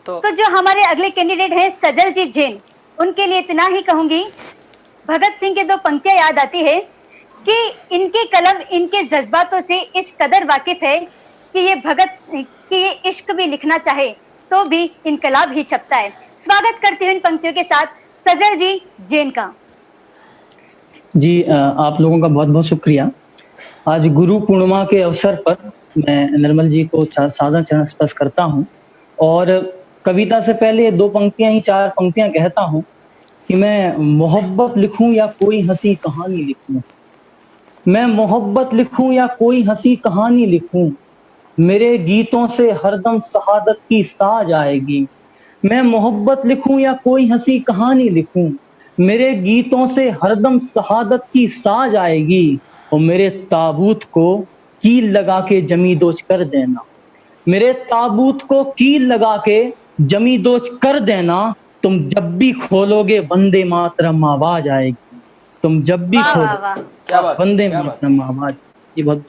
तो जो हमारे अगले कैंडिडेट हैं सजल जी जैन, उनके लिए इतना ही कहूंगी, भगत सिंह की दो पंक्तियां याद आती है कि इनकी कलम इनके जज्बातों से इस कदर वाकिफ है कि ये इश्क भी लिखना चाहे तो भी इनकलाब ही छपता है। स्वागत करती हूँ इन पंक्तियों के साथ सजल जी जैन का। जी आप लोगों का बहुत बहुत शुक्रिया। आज गुरु पूर्णिमा के अवसर पर मैं निर्मल जी को सादर चरण स्पर्श करता हूँ और कविता से पहले दो पंक्तियां ही चार पंक्तियां कहता हूँ कि मैं मोहब्बत लिखूं या कोई हंसी कहानी लिखूं, मैं मोहब्बत लिखूं या कोई हंसी कहानी लिखूं, मेरे गीतों से हरदम शहादत की साज आएगी। मैं मोहब्बत लिखूं या कोई हंसी कहानी लिखूं, मेरे गीतों से हरदम शहादत की साज आएगी और मेरे ताबूत को कील लगा के जमी दोज कर देना, मेरे ताबूत को कील लगा के जमी दोज कर देना। तुम जब भी खोलोगे वंदे मातरम आवाज आएगी, तुम जब भी खोलोगे वंदे मातरम आवाज। ये बहुत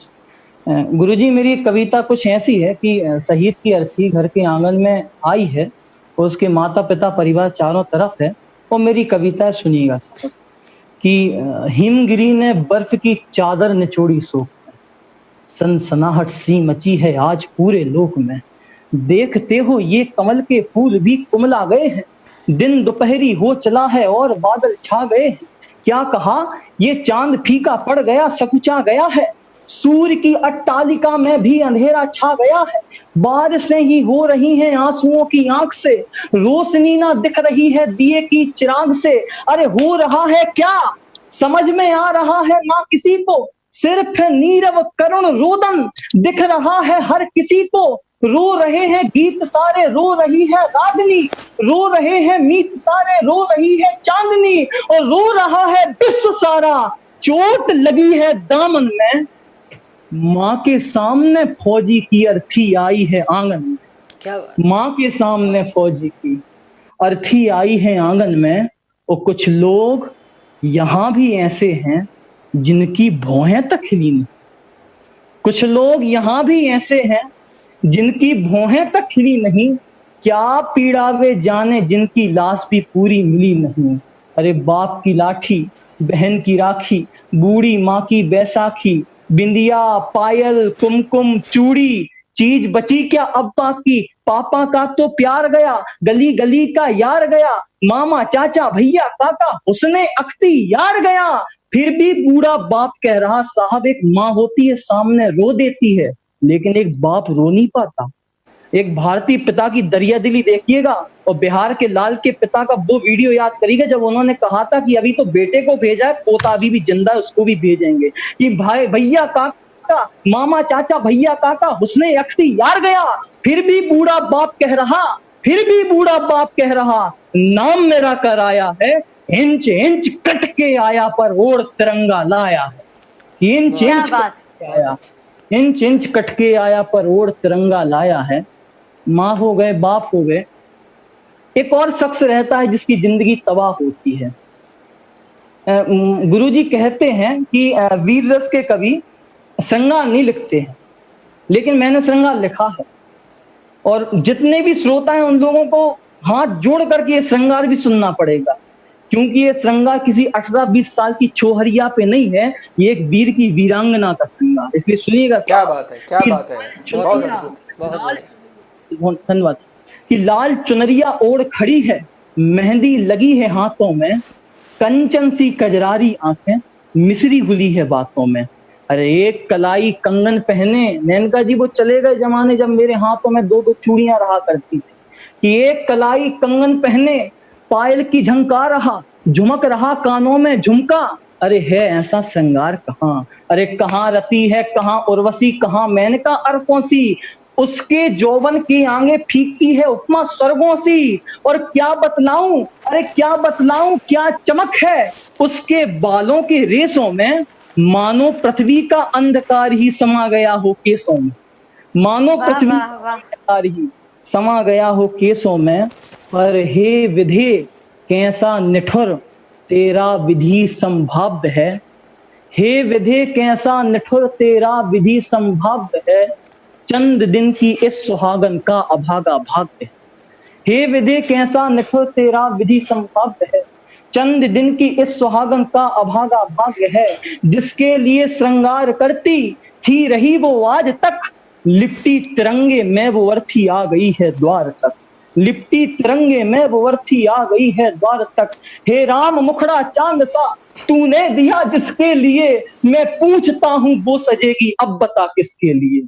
गुरुजी मेरी कविता कुछ ऐसी है कि शहीद की अर्थी घर के आंगन में आई है और उसके माता पिता परिवार चारों तरफ है। और मेरी कविता सुनिएगा साहब कि हिमगिरी ने बर्फ की चादर निचोड़ी सो, सनसनाहट सी मची है आज पूरे लोक में, देखते हो ये कमल के फूल भी कुमला गए हैं, दिन दोपहरी हो चला है और बादल छा गए हैं, क्या कहा ये चांद फीका पड़ गया सकुचा गया है, सूर्य की अट्टालिका में भी अंधेरा छा गया है, बारिशें ही हो रही हैं आंसुओं की आंख से, रोशनी ना दिख रही है दिए की चिराग से, अरे हो रहा है क्या समझ में आ रहा है ना किसी को, सिर्फ नीरव करुण रोदन दिख रहा है हर किसी को, रो रहे हैं गीत सारे रो रही है रागनी, रो रहे हैं मीत सारे रो रही है चांदनी, और रो रहा है विश्व सारा चोट लगी है दामन में, माँ के सामने फौजी की अर्थी आई है आंगन में, क्या माँ के सामने फौजी की अर्थी आई है आंगन में। और कुछ लोग यहाँ भी ऐसे हैं जिनकी भौहें तक खिली नहीं, कुछ लोग यहाँ भी ऐसे हैं जिनकी भौहें तक खिली नहीं, क्या पीड़ा वे जाने जिनकी लाश भी पूरी मिली नहीं। अरे बाप की लाठी बहन की राखी, बूढ़ी माँ की बैसाखी, बिंदिया पायल कुमकुम चूड़ी, चीज बची क्या अब बाकी, पापा का तो प्यार गया गली गली का यार गया, मामा चाचा भैया काका उसने अख्ती यार गया, फिर भी बूढ़ा बाप कह रहा साहब एक माँ होती है सामने रो देती है, लेकिन एक बाप रो नहीं पाता। एक भारतीय पिता की दरिया दिली देखिएगा और बिहार के लाल के पिता का वो वीडियो याद करिएगा जब उन्होंने कहा था कि अभी तो बेटे को भेजा है, पोता अभी भी जिंदा है उसको भी भेजेंगे, कि भाई भैया काका मामा चाचा भैया काका हुस्ने अख्ती यार गया, फिर भी बूढ़ा बाप कह रहा, फिर भी बूढ़ा बाप कह रहा नाम मेरा कराया है, इंच इंच कट के आया पर ओढ़ तिरंगा लाया है, इंच इंच आया इंच इंच कट के आया पर ओढ़ तिरंगा लाया है। माँ हो गए बाप हो गए, एक और शख्स रहता है जिसकी जिंदगी तबाह होती है। गुरुजी कहते हैं कि वीर रस के कवि श्रृंगार नहीं लिखते हैं, लेकिन मैंने श्रृंगार लिखा है और जितने भी श्रोता हैं उन लोगों को हाथ जोड़ करके ये श्रृंगार भी सुनना पड़ेगा, क्योंकि ये श्रृंगार किसी 18-20 साल की छोहरिया पे नहीं है, ये एक वीर की वीरांगना का श्रृंगार, इसलिए सुनिएगा। क्या बात है, क्या बात है, बहुत अद्भुत, बहुत धन्यवाद। कि लाल चुनरिया ओढ़ खड़ी है, मेहंदी लगी है हाथों में, कंचन सी कजरारी आंखें मिसरी घुली है बातों में। अरे एक कलाई कंगन पहने, मेनका जी वो चले गए जमाने जब मेरे हाथों में 2-2 चूड़ियां रहा करती थी, कि एक कलाई कंगन पहने पायल की झंकार रहा, झुमक रहा कानों में झुमका, अरे है ऐसा श्रृंगार कहाँ, अरे कहाँ रति है कहाँ उर्वशी कहाँ मेनका अरकों सी, उसके जौवन की आगे फीकी है उपमा स्वर्गों सी, और क्या बतलाऊं अरे क्या बतलाऊं क्या चमक है उसके बालों के रेशों में, मानो पृथ्वी का अंधकार ही समा गया हो केसों में, मानो पृथ्वी का अंधकार ही समा गया हो केसों में। पर हे विधि कैसा निठुर तेरा विधि संभाव्य है, हे विधि कैसा निठुर तेरा विधि संभाव्य है, चंद दिन की इस सुहागन का अभागा भाग्य है। हे विधि कैसा निठुर तेरा विधि संभव है, चंद दिन की इस सुहागन का अभागा भाग्य है, जिसके लिए श्रृंगार करती थी रही वो आज तक, लिपटी तिरंगे में वो अर्थी आ गई है द्वार तक, लिपटी तिरंगे में वो अर्थी आ गई है द्वार तक। हे राम मुखड़ा चांद सा तूने दिया जिसके लिए, मैं पूछता हूं वो सजेगी अब बता किसके लिए,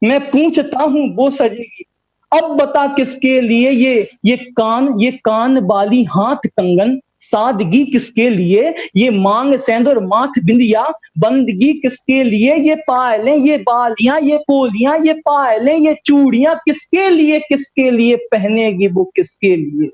मैं पूछता हूं वो सजेगी अब बता किसके लिए। ये कान बाली हाथ कंगन सादगी किसके लिए, ये मांग सेंदूर माथ बिंदिया बंदगी किसके लिए, ये पायलें ये बालियां ये पोलियां ये पायलें ये चूड़ियां किसके लिए पहनेगी वो किसके लिए।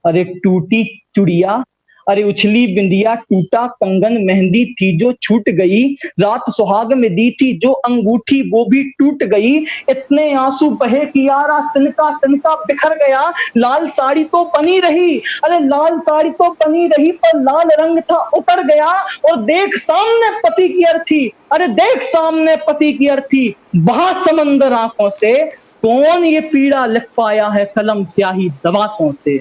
अरे टूटी चुड़िया अरे उछली बिंदिया टूटा कंगन मेहंदी थी जो छूट गई, रात सुहाग में दी थी जो अंगूठी वो भी टूट गई, इतने आंसू बहे कियारा तिनका तिनका बिखर गया, लाल साड़ी तो बनी रही अरे लाल साड़ी तो बनी रही पर लाल रंग था उतर गया, और देख सामने पति की अर्थी अरे देख सामने पति की अर्थी बहा समंदर आंखों से, कौन ये पीड़ा लिख पाया है कलम स्याही दवातों से,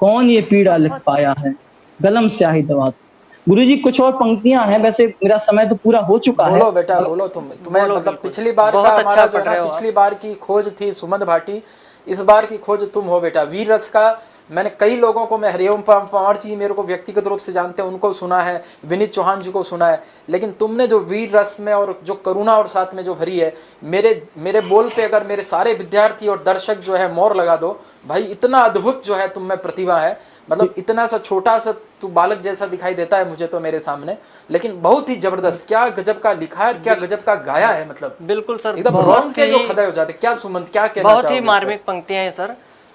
कौन ये पीड़ा लिख पाया है कलम स्याही दवातों से। गुरुजी कुछ और पंक्तियां हैं, वैसे मेरा समय तो पूरा हो चुका है। बोलो बेटा बोलो, तुम्हें मतलब पिछली बार का हमारा जो है ना, पिछली बार की खोज थी सुमन भाटी, इस बार की खोज तुम हो बेटा। वीर रस का मैंने कई लोगों को, मैं हरिओम पवार जी मेरे को व्यक्तिगत रूप से जानते हैं, उनको सुना है, विनीत चौहान जी को सुना है, लेकिन तुमने जो वीर रस में और जो करुणा और साथ में जो भरी है, मेरे बोल पे अगर मेरे सारे विद्यार्थी और दर्शक जो है मोहर लगा दो भाई, इतना अद्भुत जो है तुम में प्रतिभा है। मतलब इतना सा छोटा सा तू बालक जैसा दिखाई देता है मुझे तो मेरे सामने, लेकिन बहुत ही जबरदस्त, क्या गजब का लिखा है, क्या गजब का गाया है। मतलब बिल्कुल सर, एकदम रोंगटे जो खड़े हो जाते। क्या सुमंत क्या कहना बहुत ही मार्मिक पंक्तियां हैं सर।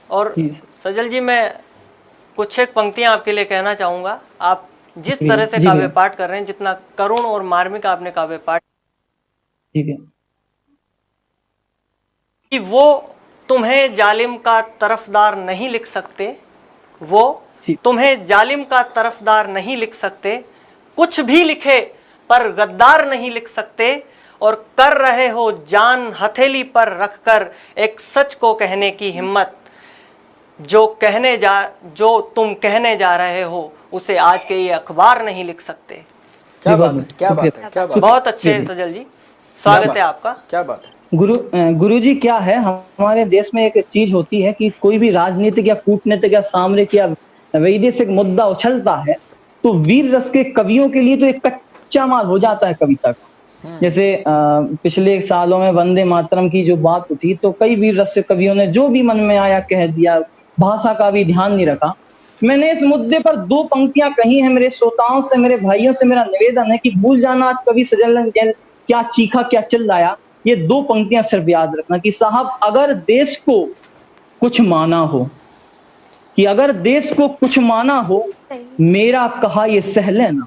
और सजल जी मैं कुछ एक पंक्तियां आपके लिए कहना चाहूंगा। आप जिस तरह से काव्य पाठ कर रहे हैं, जितना करुण और मार्मिक आपने काव्य पाठ, ठीक है, कि वो तुम्हें जालिम का तरफदार नहीं लिख सकते, वो तुम्हें जालिम का तरफदार नहीं लिख सकते, कुछ भी लिखे पर गद्दार नहीं लिख सकते, और कर रहे हो जान हथेली पर रखकर एक सच को कहने की हिम्मत, जो तुम कहने जा रहे हो उसे आज के ये अखबार नहीं लिख सकते। क्या बात है, क्या बात है, क्या बात है। बहुत अच्छे सजल जी, स्वागत है आपका। क्या बात है। गुरु जी क्या है, हमारे देश में एक चीज होती है कि कोई भी राजनीतिक या कूटनीतिक या सामरिक या वैदेशिक मुद्दा उछलता है तो वीर रस के कवियों के लिए तो एक कच्चा माल हो जाता है कविता का। जैसे पिछले सालों में वंदे मातरम की जो बात उठी तो कई वीर रस के कवियों ने जो भी मन में आया कह दिया, भाषा का भी ध्यान नहीं रखा। मैंने इस मुद्दे पर 2 पंक्तियां कही हैं। मेरे श्रोताओं से, मेरे भाइयों से मेरा निवेदन है कि भूल जाना आज कवि सजल ने क्या चीखा क्या चिल्लाया, ये 2 पंक्तियां सिर्फ याद रखना कि साहब अगर देश को कुछ माना हो, कि अगर देश को कुछ माना हो मेरा कहा ये सह लेना,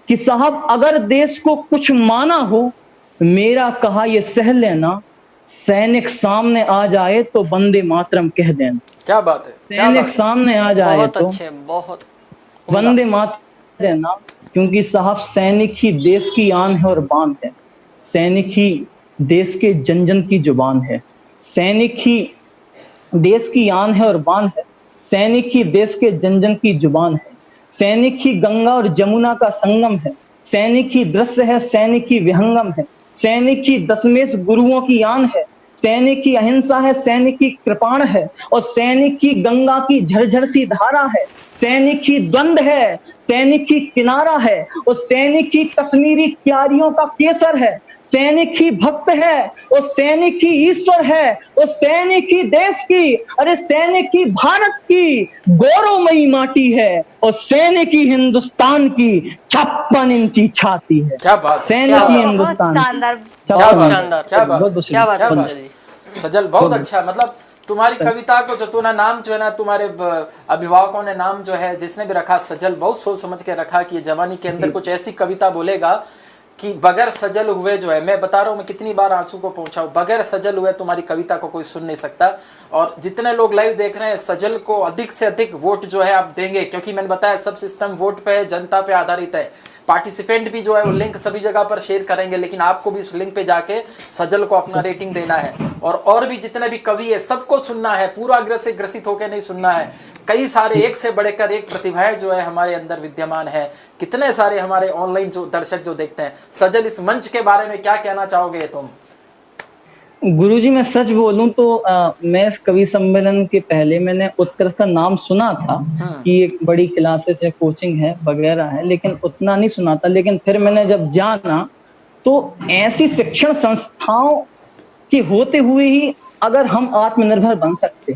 कि साहब अगर देश को कुछ माना हो मेरा कहा ये सह लेना, सैनिक सामने आ जाए तो वंदे मातरम कह देना। क्या बात है। सैनिक सामने आ जाए बहुत तो अच्छे, बहुत वंदे मातरम देना, क्योंकि साहब सैनिक ही देश की आन है और बान है, सैनिक ही देश के जन जन की जुबान है, सैनिक ही देश की आन है और बान है, सैनिक ही देश के जन जन की जुबान है, सैनिक ही गंगा और जमुना का संगम है, सैनिक ही दृश्य है, सैनिक ही विहंगम है, सैनिक ही दशमेश गुरुओं की आन है, सैनिक की अहिंसा है, सैनिक की कृपाण है, और सैनिक की गंगा की झरझर सी धारा है, सैनिक की द्वंद है, सैनिक की किनारा है, और सैनिक की कश्मीरी क्यारियों का केसर है, सैनिक ही भक्त है और सैनिक ही ईश्वर है, और सैनिक ही देश की अरे सैनिक ही भारत की गौरवमयी माटी है, और सैनिक ही हिंदुस्तान की 56 इंची छाती है। क्या बात, सैनिक ही हिंदुस्तान, क्या बात सजल, बहुत अच्छा। मतलब तुम्हारी कविता को जो तूने नाम जो है ना, तुम्हारे अभिभावकों ने नाम जो है जिसने भी रखा सजल, बहुत सोच समझ के रखा कि जवानी के अंदर कुछ ऐसी कविता बोलेगा कि बगैर सजल हुए जो है, मैं बता रहा हूँ मैं कितनी बार आंसू को पहुंचाऊं, बगैर सजल हुए तुम्हारी कविता को कोई सुन नहीं सकता। और जितने लोग लाइव देख रहे हैं, सजल को अधिक से अधिक वोट जो है आप देंगे, क्योंकि मैंने बताया सब सिस्टम वोट पे है, जनता पे आधारित है। पार्टिसिपेंट भी जो है वो लिंक सभी जगह पर शेयर करेंगे, लेकिन आपको भी उस लिंक पे जाके सजल को अपना रेटिंग देना है और भी जितने भी कवि है सबको सुनना है, पूरा से ग्रसित होकर नहीं सुनना है। कई सारे एक से बढ़कर एक प्रतिभाएं जो है हमारे अंदर विद्यमान है, कितने सारे हमारे ऑनलाइन जो दर्शक जो देखते हैं। सजल, इस मंच के बारे में क्या कहना चाहोगे तुम? गुरुजी मैं सच बोलूं तो मैं इस कवि सम्मेलन के पहले मैंने उत्कर्ष का नाम सुना था कि एक बड़ी क्लासेस है, कोचिंग है वगैरह है, लेकिन उतना नहीं सुना था। लेकिन फिर मैंने जब जाना तो ऐसी शिक्षण संस्थाओं के होते हुए ही अगर हम आत्मनिर्भर बन सकते,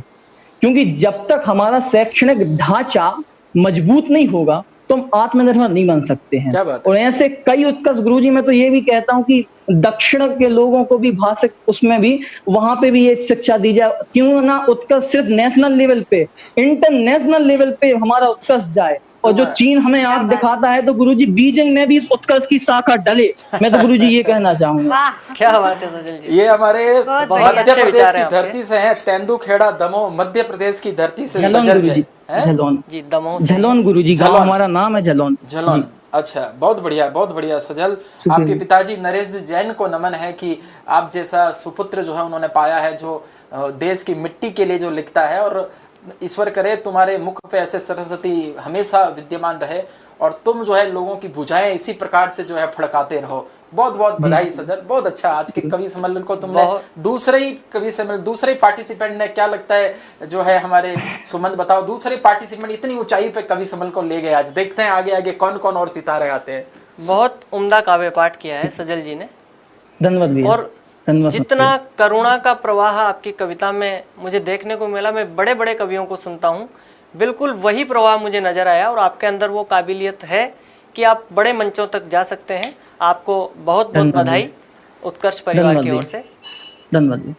क्योंकि जब तक हमारा शैक्षणिक ढांचा मजबूत नहीं होगा तो हम आत्मनिर्भर नहीं बन सकते हैं। और ऐसे कई उत्कर्ष गुरुजी, मैं तो ये भी कहता हूं कि दक्षिण के लोगों को भी भाषिक उसमें भी वहां पे भी ये शिक्षा दी जाए, क्यों ना उत्कर्ष सिर्फ नेशनल लेवल पे, इंटरनेशनल लेवल पे हमारा उत्कर्ष जाए। और जो चीन हमें आग दिखाता है तो गुरुजी बीजिंग में भी इस उत्कर्ष की शाखा डले, मैं तो गुरुजी ये कहना चाहूंगा। क्या बात है सजल जी, ये हमारे मध्य प्रदेश की धरती से है, तेंदुखेड़ा दमोह मध्य प्रदेश की धरती से सजल जी, झलोन जी, दमोह झलोन गुरुजी, गांव हमारा नाम है झलोन। झलोन, अच्छा, बहुत बढ़िया सजल। आपके पिताजी नरेश जैन को नमन है कि आप जैसा सुपुत्र जो है उन्होंने पाया है, जो देश की मिट्टी के लिए जो लिखता है। और ईश्वर करे तुम्हारे मुख पे ऐसे सरस्वती हमेशा विद्यमान रहे और तुम जो है लोगों की भुजाएं इसी प्रकार से जो है फड़काते रहो। बहुत बधाई सजल, बहुत अच्छा। आज के कवि सम्मेलन को तुमने दूसरे पार्टिसिपेंट ने, क्या लगता है जो है हमारे सुमन, बताओ, दूसरे पार्टिसिपेंट इतनी ऊंचाई पे कवि सम्मेलन को ले गए। आज देखते हैं आगे कौन कौन और सितारे आते हैं। बहुत उम्दा काव्य पाठ किया है सजल जी ने, धन्यवाद भैया। और जितना करुणा का प्रवाह आपकी कविता में मुझे देखने को मिला, मैं बड़े बड़े कवियों को सुनता हूँ, बिल्कुल वही प्रवाह मुझे नजर आया। और आपके अंदर वो काबिलियत है कि आप बड़े मंचों तक जा सकते हैं। आपको बहुत बधाई उत्कर्ष परिवार की ओर से। धन्यवाद।